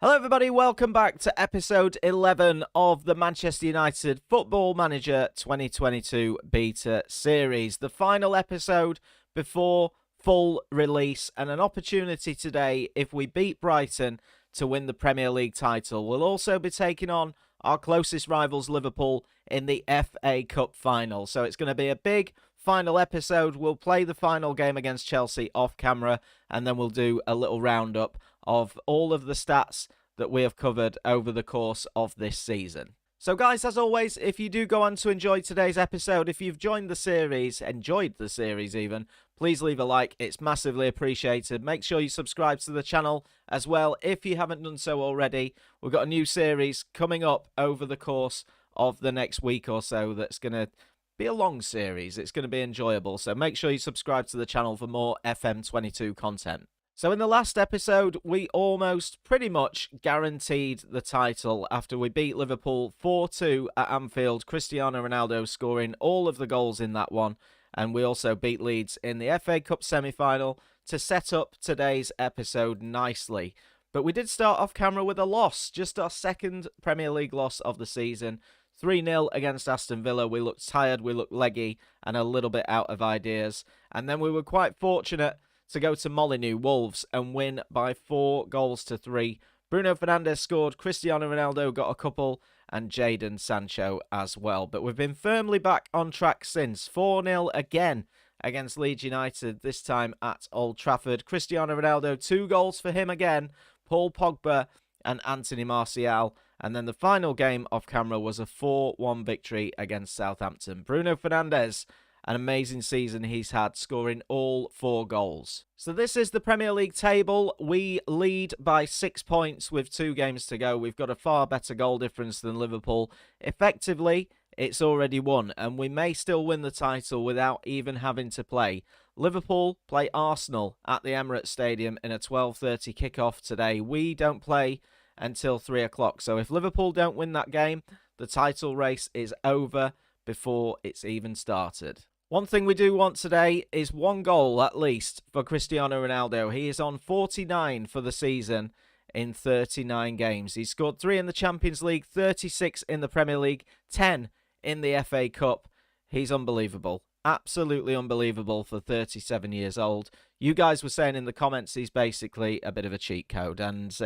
Hello everybody, welcome back to episode 11 of the Manchester United Football Manager 2022 Beta Series. The final episode before full release and an opportunity today, if we beat Brighton, to win the Premier League title. We'll also be taking on our closest rivals Liverpool in the FA Cup final. So it's going to be a big final episode. We'll play the final game against Chelsea off camera and then we'll do a little roundup of all of the stats that we have covered over the course of this season. So guys, as always, if you do go on to enjoy today's episode, if you've enjoyed the series even, please leave a like. It's massively appreciated. Make sure you subscribe to the channel as well if you haven't done so already. We've got a new series coming up over the course of the next week or so that's going to be a long series. It's going to be enjoyable. So make sure you subscribe to the channel for more FM22 content. So in the last episode, we almost pretty much guaranteed the title after we beat Liverpool 4-2 at Anfield. Cristiano Ronaldo scoring all of the goals in that one. And we also beat Leeds in the FA Cup semi-final to set up today's episode nicely. But we did start off camera with a loss, just our second Premier League loss of the season. 3-0 against Aston Villa. We looked tired, we looked leggy and a little bit out of ideas. And then we were quite fortunate to go to Molineux, Wolves, and win by 4-3. Bruno Fernandez scored, Cristiano Ronaldo got a couple, and Jadon Sancho as well. But we've been firmly back on track since. 4-0 again against Leeds United, this time at Old Trafford. Cristiano Ronaldo, 2 goals for him again, Paul Pogba and Anthony Martial. And then the final game off camera was a 4-1 victory against Southampton. Bruno Fernandez, an amazing season he's had, scoring all 4 goals. So this is the Premier League table. We lead by 6 points with 2 games to go. We've got a far better goal difference than Liverpool. Effectively, it's already won, and we may still win the title without even having to play. Liverpool play Arsenal at the Emirates Stadium in a 12:30 kickoff today. We don't play until 3 o'clock. So if Liverpool don't win that game, the title race is over before it's even started. One thing we do want today is 1 goal at least for Cristiano Ronaldo. He is on 49 for the season in 39 games. He scored 3 in the Champions League, 36 in the Premier League, 10 in the FA Cup. He's unbelievable. Absolutely unbelievable for 37 years old. You guys were saying in the comments he's basically a bit of a cheat code. And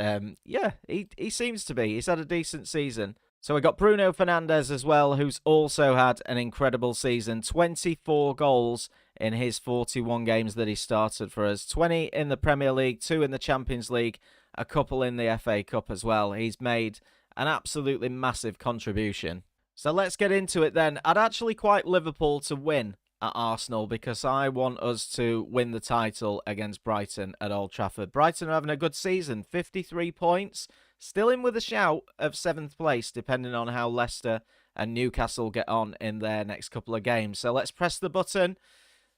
yeah, he seems to be. He's had a decent season. So we got Bruno Fernandez as well, who's also had an incredible season. 24 goals in his 41 games that he started for us. 20 in the Premier League, 2 in the Champions League, a couple in the FA Cup as well. He's made an absolutely massive contribution. So let's get into it then. I'd actually quite Liverpool to win at Arsenal because I want us to win the title against Brighton at Old Trafford. Brighton are having a good season, 53 points. Still in with a shout of 7th place, depending on how Leicester and Newcastle get on in their next couple of games. So let's press the button,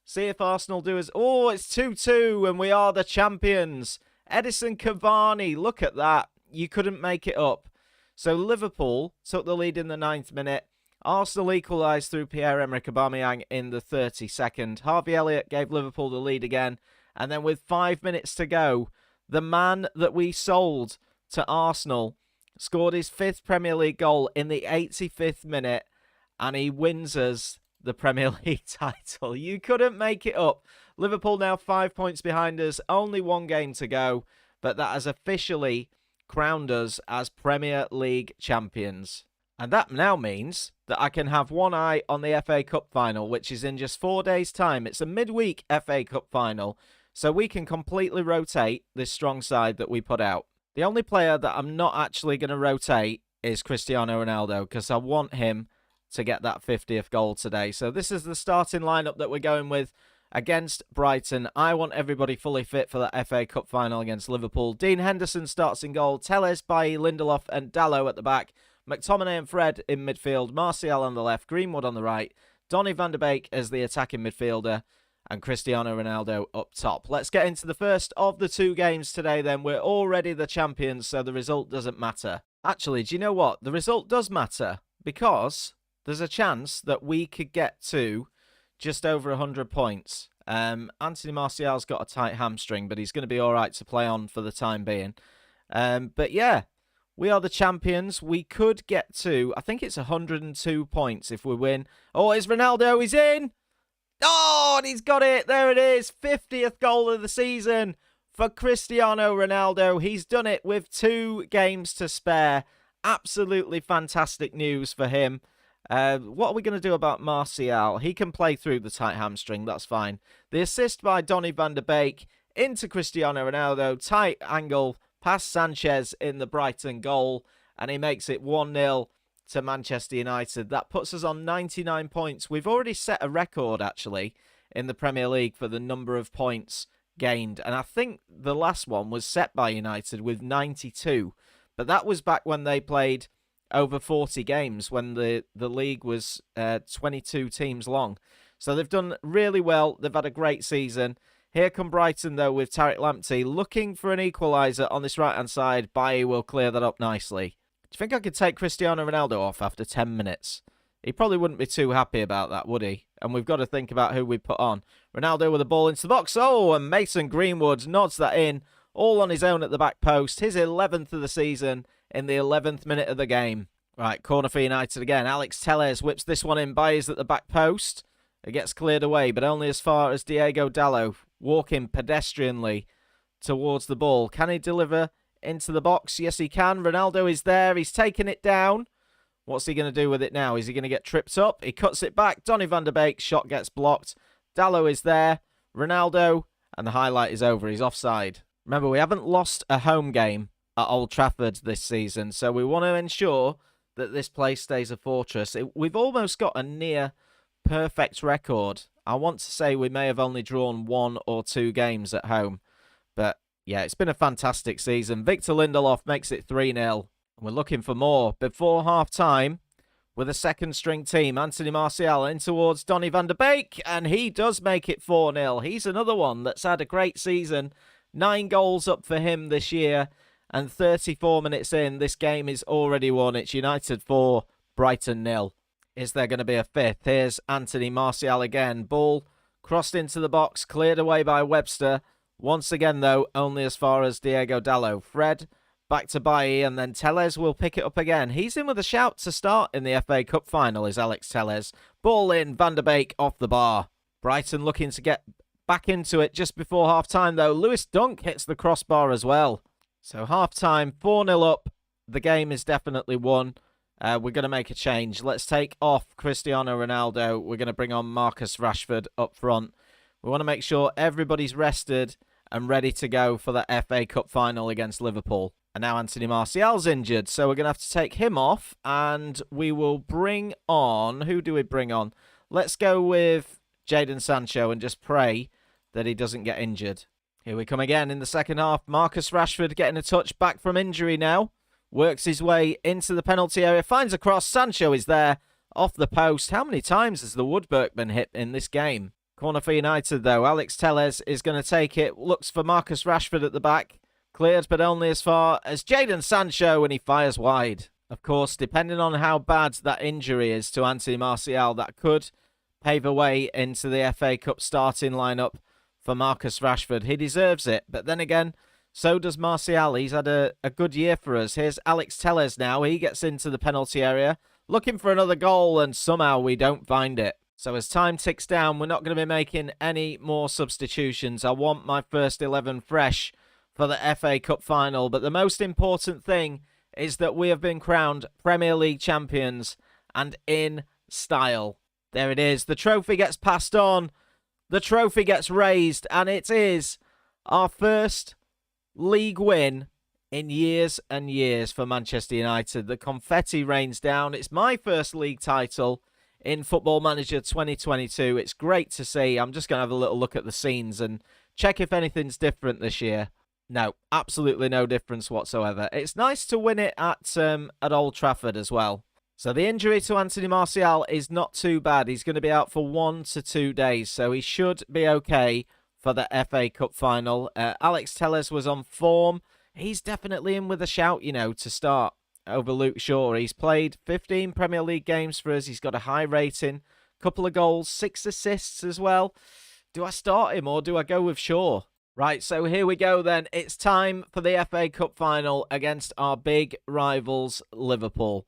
see if Arsenal do as... Oh, it's 2-2, and we are the champions. Edison Cavani, look at that. You couldn't make it up. So Liverpool took the lead in the 9th minute. Arsenal equalised through Pierre-Emerick Aubameyang in the 32nd. Harvey Elliott gave Liverpool the lead again. And then with 5 minutes to go, the man that we sold to Arsenal scored his 5th Premier League goal in the 85th minute, and he wins us the Premier League title. You couldn't make it up. Liverpool now 5 points behind us, only 1 game to go, but that has officially crowned us as Premier League champions. And that now means that I can have one eye on the FA Cup final, which is in just 4 days' time. It's a midweek FA Cup final, so we can completely rotate this strong side that we put out. The only player that I'm not actually going to rotate is Cristiano Ronaldo because I want him to get that 50th goal today. So this is the starting lineup that we're going with against Brighton. I want everybody fully fit for that FA Cup final against Liverpool. Dean Henderson starts in goal. Telles, Bailly, Lindelof and Dalot at the back. McTominay and Fred in midfield. Martial on the left. Greenwood on the right. Donny van de Beek as the attacking midfielder. And Cristiano Ronaldo up top. Let's get into the first of the 2 games today then. We're already the champions, so the result doesn't matter. Actually, do you know what? The result does matter because there's a chance that we could get to just over 100 points. Anthony Martial's got a tight hamstring, but he's going to be all right to play on for the time being. But yeah, we are the champions. We could get to, I think it's 102 points if we win. Oh, it's Ronaldo. He's in. Oh, and he's got it. There it is. 50th goal of the season for Cristiano Ronaldo. He's done it with 2 games to spare. Absolutely fantastic news for him. What are we going to do about Martial? He can play through the tight hamstring. That's fine. The assist by Donny van der Beek into Cristiano Ronaldo. Tight angle past Sanchez in the Brighton goal. And he makes it 1-0 to Manchester United. That puts us on 99 points. We've already set a record, actually, in the Premier League for the number of points gained. And I think the last one was set by United with 92. But that was back when they played over 40 games, when the league was 22 teams long. So they've done really well. They've had a great season. Here come Brighton, though, with Tariq Lamptey looking for an equaliser on this right-hand side. Bailly will clear that up nicely. Do you think I could take Cristiano Ronaldo off after 10 minutes? He probably wouldn't be too happy about that, would he? And we've got to think about who we put on. Ronaldo with the ball into the box. Oh, and Mason Greenwood nods that in, all on his own at the back post. His 11th of the season in the 11th minute of the game. Right, corner for United again. Alex Telles whips this one in. Bailly's at the back post. It gets cleared away, but only as far as Diogo Dalot, walking pedestrianly towards the ball. Can he deliver into the box? Yes, he can. Ronaldo is there. He's taken it down. What's he going to do with it now? Is he going to get tripped up? He cuts it back. Donny van der Beek. Shot gets blocked. Dalot is there. Ronaldo. And the highlight is over. He's offside. Remember, we haven't lost a home game at Old Trafford this season, so we want to ensure that this place stays a fortress. We've almost got a near perfect record. I want to say we may have only drawn 1 or 2 games at home. But yeah, it's been a fantastic season. Victor Lindelof makes it 3-0. We're looking for more. Before half-time, with a second-string team, Anthony Martial in towards Donny van der Beek, and he does make it 4-0. He's another one that's had a great season. 9 goals up for him this year, and 34 minutes in, this game is already won. It's United 4, Brighton 0. Is there going to be a fifth? Here's Anthony Martial again. Ball crossed into the box, cleared away by Webster. Once again, though, only as far as Diogo Dalot. Fred back to Bailly, and then Telles will pick it up again. He's in with a shout to start in the FA Cup final, is Alex Telles. Ball in, Van der Beek off the bar. Brighton looking to get back into it just before half-time, though. Lewis Dunk hits the crossbar as well. So half-time, 4-0 up. The game is definitely won. We're going to make a change. Let's take off Cristiano Ronaldo. We're going to bring on Marcus Rashford up front. We want to make sure everybody's rested and ready to go for the FA Cup final against Liverpool. And now Anthony Martial's injured, so we're going to have to take him off, and we will bring on... Who do we bring on? Let's go with Jadon Sancho and just pray that he doesn't get injured. Here we come again in the second half. Marcus Rashford getting a touch back from injury now. Works his way into the penalty area. Finds a cross. Sancho is there. Off the post. How many times has the woodwork been hit in this game? Corner for United, though. Alex Telles is going to take it. Looks for Marcus Rashford at the back. Cleared, but only as far as Jadon Sancho, and he fires wide. Of course, depending on how bad that injury is to Anthony Martial, that could pave a way into the FA Cup starting lineup for Marcus Rashford. He deserves it, but then again, so does Martial. He's had a good year for us. Here's Alex Telles now. He gets into the penalty area, looking for another goal, and somehow we don't find it. So as time ticks down, we're not going to be making any more substitutions. I want my first 11 fresh for the FA Cup final. But the most important thing is that we have been crowned Premier League champions, and in style. There it is. The trophy gets passed on. The trophy gets raised, and it is our first league win in years and years for Manchester United. The confetti rains down. It's my first league title in Football Manager 2022. It's great to see. I'm just going to have a little look at the scenes and check if anything's different this year. No, absolutely no difference whatsoever. It's nice to win it at Old Trafford as well. So the injury to Anthony Martial is not too bad. He's going to be out for 1 to 2 days, so he should be okay for the FA Cup final. Alex Telles was on form. He's definitely in with a shout, you know, to start over Luke Shaw. He's played 15 Premier League games for us. He's got a high rating, couple of goals, 6 assists as well. Do I start him or do I go with Shaw? Right, so here we go then. It's time for the FA Cup final against our big rivals, Liverpool.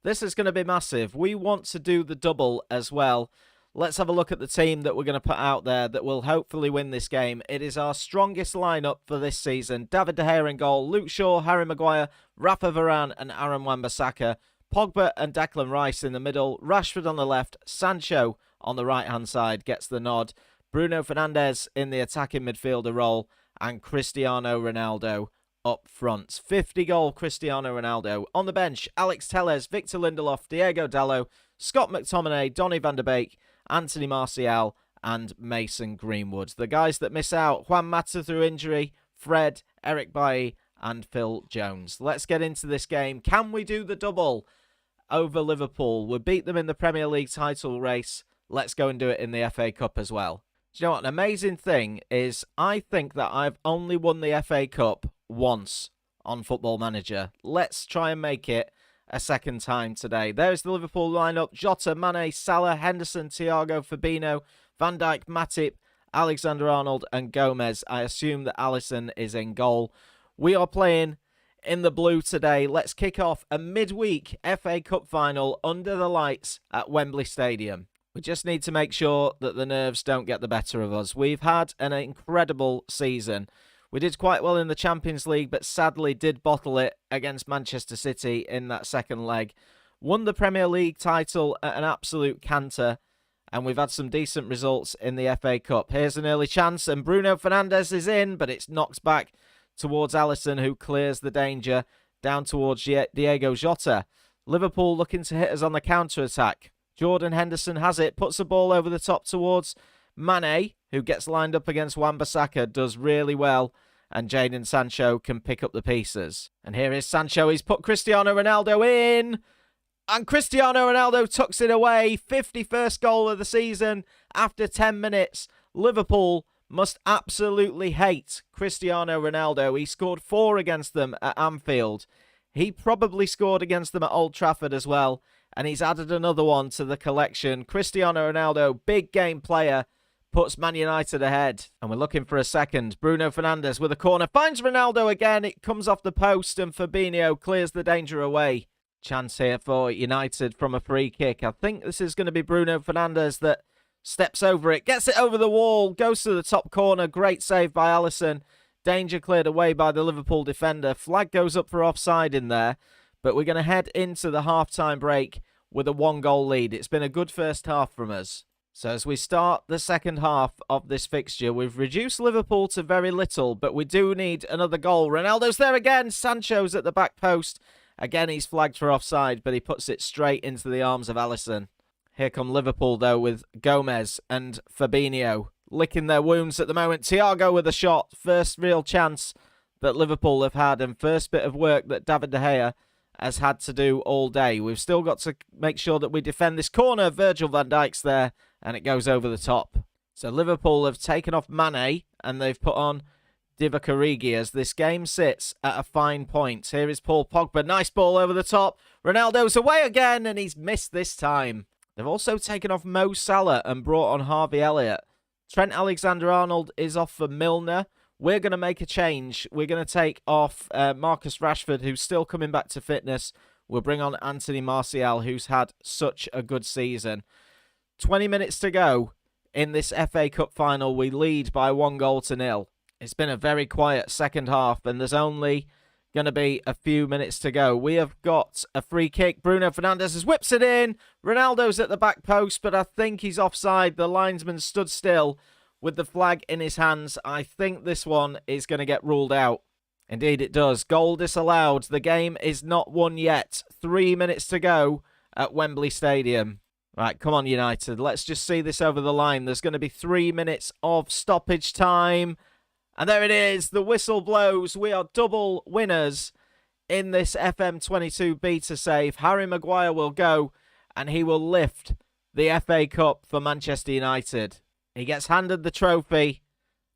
This is going to be massive. We want to do the double as well. Let's have a look at the team that we're going to put out there that will hopefully win this game. It is our strongest lineup for this season. David De Gea in goal, Luke Shaw, Harry Maguire, Rafa Varane and Aaron Wan-Bissaka. Pogba and Declan Rice in the middle. Rashford on the left. Sancho on the right-hand side gets the nod. Bruno Fernandez in the attacking midfielder role. And Cristiano Ronaldo up front. 50-goal Cristiano Ronaldo. On the bench, Alex Telles, Victor Lindelof, Diego Dallo, Scott McTominay, Donny van de Beek, Anthony Martial and Mason Greenwood. The guys that miss out, Juan Mata through injury, Fred, Eric Bailly and Phil Jones. Let's get into this game. Can we do the double over Liverpool? We beat them in the Premier League title race. Let's go and do it in the FA Cup as well. Do you know what? An amazing thing is I think that I've only won the FA Cup once on Football Manager. Let's try and make it a second time today. There's the Liverpool lineup. Jota, Mane, Salah, Henderson, Thiago, Fabinho, Van Dijk, Matip, Alexander-Arnold and Gomez. I assume that Alisson is in goal. We are playing in the blue today. Let's kick off a midweek FA Cup final under the lights at Wembley Stadium. We just need to make sure that the nerves don't get the better of us. We've had an incredible season. We did quite well in the Champions League, but sadly did bottle it against Manchester City in that second leg. Won the Premier League title at an absolute canter, and we've had some decent results in the FA Cup. Here's an early chance, and Bruno Fernandez is in, but it's knocked back towards Alisson, who clears the danger down towards Diego Jota. Liverpool looking to hit us on the counter-attack. Jordan Henderson has it, puts the ball over the top towards Mane, who gets lined up against Wan-Bissaka, does really well, and Jadon Sancho can pick up the pieces. And here is Sancho, he's put Cristiano Ronaldo in, and Cristiano Ronaldo tucks it away. 51st goal of the season after 10 minutes. Liverpool must absolutely hate Cristiano Ronaldo. He scored 4 against them at Anfield. He probably scored against them at Old Trafford as well. And he's added another one to the collection. Cristiano Ronaldo, big game player, puts Man United ahead. And we're looking for a second. Bruno Fernandez with a corner. Finds Ronaldo again. It comes off the post and Fabinho clears the danger away. Chance here for United from a free kick. I think this is going to be Bruno Fernandez that steps over it. Gets it over the wall. Goes to the top corner. Great save by Alisson. Danger cleared away by the Liverpool defender. Flag goes up for offside in there. But we're going to head into the half-time break with a 1-goal lead. It's been a good first half from us. So as we start the second half of this fixture, we've reduced Liverpool to very little, but we do need another goal. Ronaldo's there again. Sancho's at the back post. Again, he's flagged for offside, but he puts it straight into the arms of Alisson. Here come Liverpool, though, with Gomez and Fabinho licking their wounds at the moment. Thiago with a shot. First real chance that Liverpool have had, and first bit of work that David De Gea has had to do all day. We've still got to make sure that we defend this corner. Virgil van Dijk's there, and it goes over the top. So Liverpool have taken off Mane, and they've put on Divock Origi as this game sits at a fine point. Here is Paul Pogba. Nice ball over the top. Ronaldo's away again, and he's missed this time. They've also taken off Mo Salah and brought on Harvey Elliott. Trent Alexander-Arnold is off for Milner. We're going to make a change. We're going to take off Marcus Rashford, who's still coming back to fitness. We'll bring on Anthony Martial, who's had such a good season. 20 minutes to go in this FA Cup final. We lead by 1-0. It's been a very quiet second half, and there's only going to be a few minutes to go. We have got a free kick. Bruno Fernandez has whips it in. Ronaldo's at the back post, but I think he's offside. The linesman stood still with the flag in his hands. I think this one is going to get ruled out. Indeed it does. Goal disallowed. The game is not won yet. 3 minutes to go at Wembley Stadium. Right, come on United. Let's just see this over the line. There's going to be 3 minutes of stoppage time. And there it is. The whistle blows. We are double winners in this FM22 beta save. Harry Maguire will go and he will lift the FA Cup for Manchester United. He gets handed the trophy,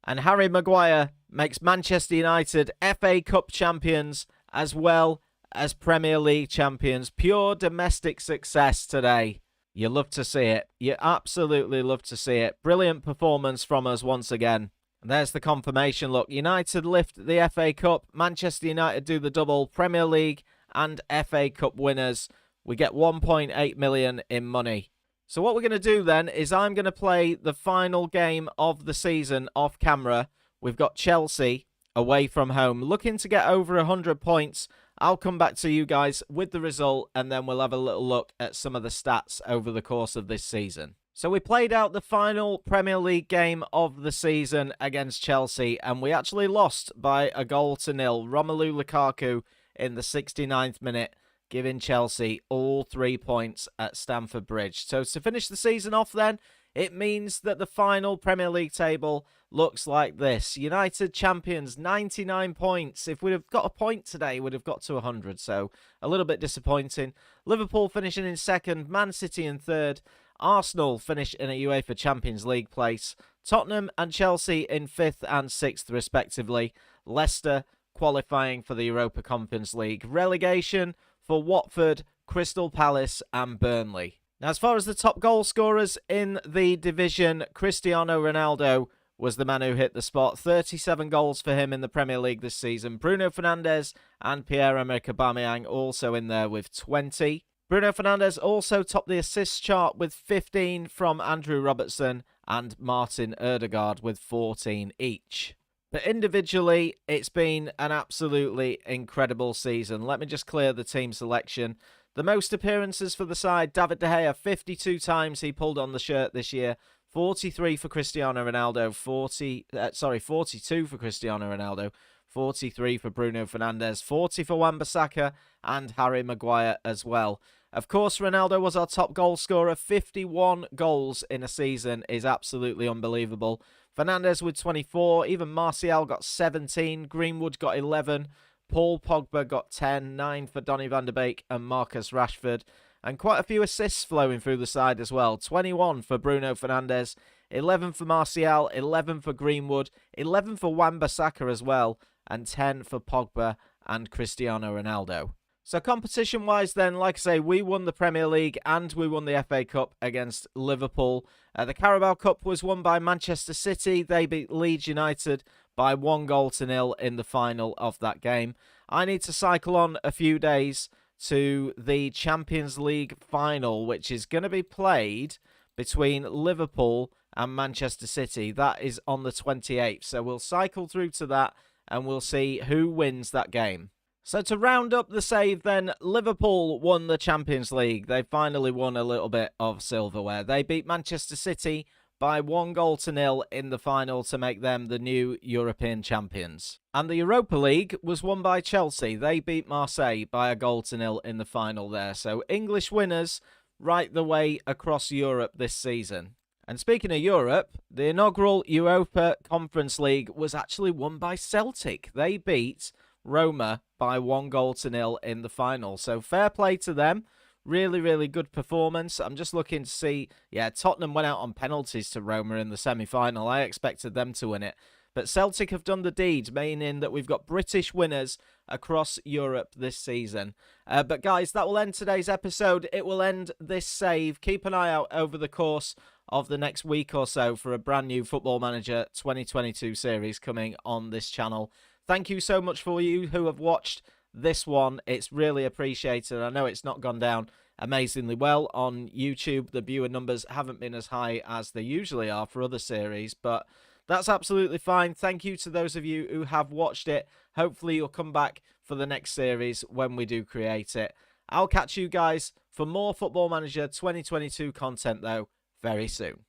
and Harry Maguire makes Manchester United FA Cup champions as well as Premier League champions. Pure domestic success today. You love to see it. You absolutely love to see it. Brilliant performance from us once again. There's the confirmation. Look, United lift the FA Cup. Manchester United do the double. Premier League and FA Cup winners. We get 1.8 million in money. So what we're going to do then is I'm going to play the final game of the season off camera. We've got Chelsea away from home, looking to get over 100 points. I'll come back to you guys with the result, and then we'll have a little look at some of the stats over the course of this season. So we played out the final Premier League game of the season against Chelsea, and we actually lost by 1-0. Romelu Lukaku in the 69th minute, giving Chelsea all 3 points at Stamford Bridge. So to finish the season off then, it means that the final Premier League table looks like this. United champions, 99 points. If we'd have got a point today, we'd have got to 100. So a little bit disappointing. Liverpool finishing in second, Man City in third. Arsenal finish in a UEFA Champions League place. Tottenham and Chelsea in 5th and 6th respectively. Leicester qualifying for the Europa Conference League. Relegation for Watford, Crystal Palace and Burnley. Now, as far as the top goal scorers in the division, Cristiano Ronaldo was the man who hit the spot. 37 goals for him in the Premier League this season. Bruno Fernandez and Pierre-Emerick Aubameyang also in there with 20. Bruno Fernandez also topped the assists chart with 15 from Andrew Robertson and Martin Ødegaard with 14 each. But individually, it's been an absolutely incredible season. Let me just clear the team selection. The most appearances for the side, David De Gea, 52 times he pulled on the shirt this year. 43 for Cristiano Ronaldo, 42 for Cristiano Ronaldo, 43 for Bruno Fernandes, 40 for Wan-Bissaka and Harry Maguire as well. Of course, Ronaldo was our top goal scorer. 51 goals in a season is absolutely unbelievable. Fernandes with 24, even Martial got 17, Greenwood got 11, Paul Pogba got 10, 9 for Donny van de Beek and Marcus Rashford. And quite a few assists flowing through the side as well. 21 for Bruno Fernandes, 11 for Martial, 11 for Greenwood, 11 for Wan-Bissaka as well, and 10 for Pogba and Cristiano Ronaldo. So competition-wise then, like I say, we won the Premier League and we won the FA Cup against Liverpool. The Carabao Cup was won by Manchester City. They beat Leeds United by 1-0 in the final of that game. I need to cycle on a few days to the Champions League final, which is going to be played between Liverpool and Manchester City. That is on the 28th. So we'll cycle through to that and we'll see who wins that game. So to round up the save then, Liverpool won the Champions League. They finally won a little bit of silverware. They beat Manchester City by 1-0 in the final to make them the new European champions. And the Europa League was won by Chelsea. They beat Marseille by 1-0 in the final there. So English winners right the way across Europe this season. And speaking of Europe, the inaugural Europa Conference League was actually won by Celtic. They beat Roma by 1-0 in the final. So fair play to them. Really, really good performance. I'm just looking to see, Tottenham went out on penalties to Roma in the semi-final. I expected them to win it. But Celtic have done the deed, meaning that we've got British winners across Europe this season. But guys, that will end today's episode. It will end this save. Keep an eye out over the course of the next week or so for a brand new Football Manager 2022 series coming on this channel. Thank you so much for you who have watched this one. It's really appreciated. I know it's not gone down amazingly well on YouTube. The viewer numbers haven't been as high as they usually are for other series, but that's absolutely fine. Thank you to those of you who have watched it. Hopefully you'll come back for the next series when we do create it. I'll catch you guys for more Football Manager 2022 content though very soon.